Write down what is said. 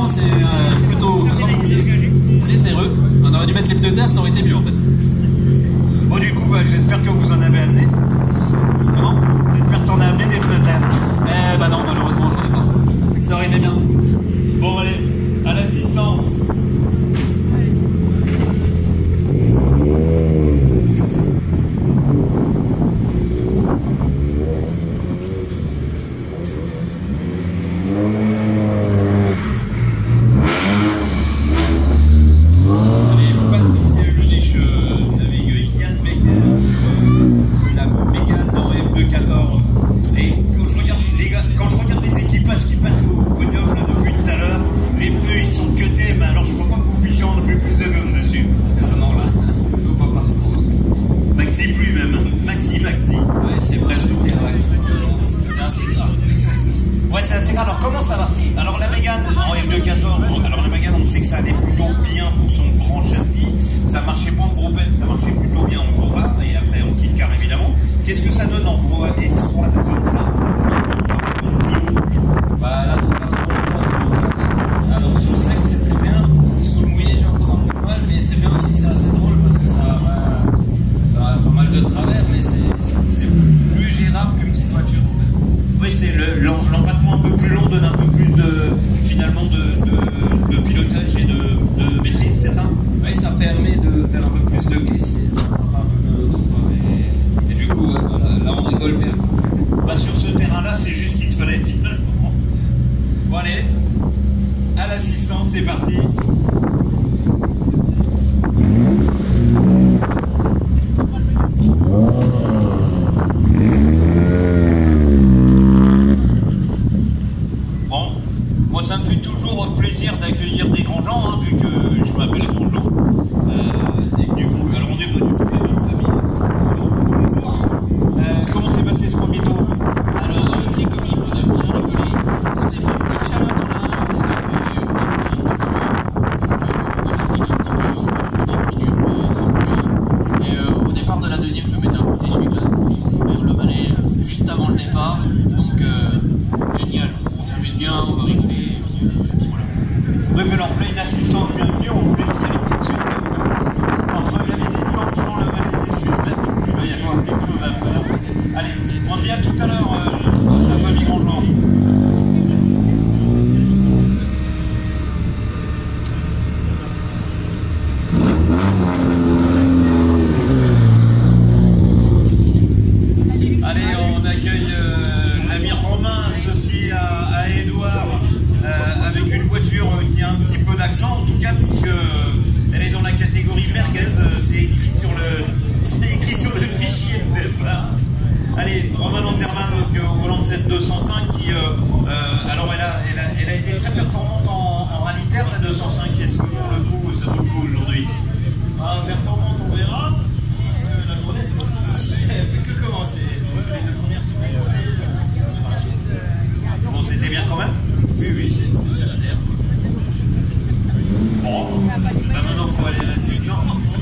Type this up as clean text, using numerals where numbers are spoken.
c'est plutôt mouillé, très terreux. On aurait dû mettre les pneus terre, ça aurait été mieux en fait. Bon, du coup, j'espère que vous en avez amené. Comment? J'espère que t'en as amené des pneus terre. Eh bah non, malheureusement, j'en ai pas. Ça aurait été bien. Bon, allez, à l'assistance. Alors comment ça va? Alors la Mégane en F214, alors la Mégane on sait que ça allait plutôt bien pour son grand châssis, ça marchait pas en gros peine, ça marchait plutôt bien en gros bas, et après en kit car évidemment. Qu'est-ce que ça donne en voie étroite comme ça? Bah là c'est pas trop bon. Alors sur sec c'est très bien, sur mouillé j'ai encore un peu de mal, mais c'est bien aussi, c'est assez drôle parce que ça a pas mal de travers, mais c'est plus gérable qu'une petite voiture en fait. Oui, c'est l'empattement un peu plus long donne un peu plus finalement de pilotage et de maîtrise, c'est ça? Oui, ça permet de faire un peu plus de glisse et d'attraper un peu le dos. Et du coup, voilà, là on rigole bien. Bah, sur ce terrain-là, c'est juste ce qu'il te fallait finalement. Bon allez, à l'assistance, c'est parti. Moi, ça me fait toujours plaisir d'accueillir des grands gens, hein, vu que je m'appelle Grandjean. Et que du coup, alors on n'est pas du tout la même famille. Comment s'est passé ce premier tour? Alors, très comique, on a bien rigolé. On s'est fait une petite chaleur dans la... On a fait une petite musique de jeu. Donc, on a petite minute, mais sans plus. Et au départ de la deuxième, je mettais un coup d'essuie-glace vers le Valais, juste avant le départ. Donc, génial. On s'amuse bien, on va rigoler. Oui, mais alors, là, une assistante bienvenue, on vous laisse y aller tout de suite. Entre la visite d'Antoine, la vallée des Suds, là-dessus, il va y avoir quelque chose à faire. Allez, on dit à tout à l'heure, la famille Grandjean. Allez, on accueille l'ami Romain, associé à Edouard. Avec une voiture qui a un petit peu d'accent en tout cas, puisque elle est dans la catégorie merguez, c'est écrit sur le fichier de départ. Allez, Romain Lanterman au volant de cette 205 qui alors elle a été très performante en rallye-terre, la 205. Est-ce que pour le coup ça vaut le coup aujourd'hui? Performante, on verra. La journée elle fait que commencer. Les deux premières semaines. Bon, c'était bien quand même? Oui, c'est une spéciale à l'air. Bon, bah maintenant il faut aller à la diligence.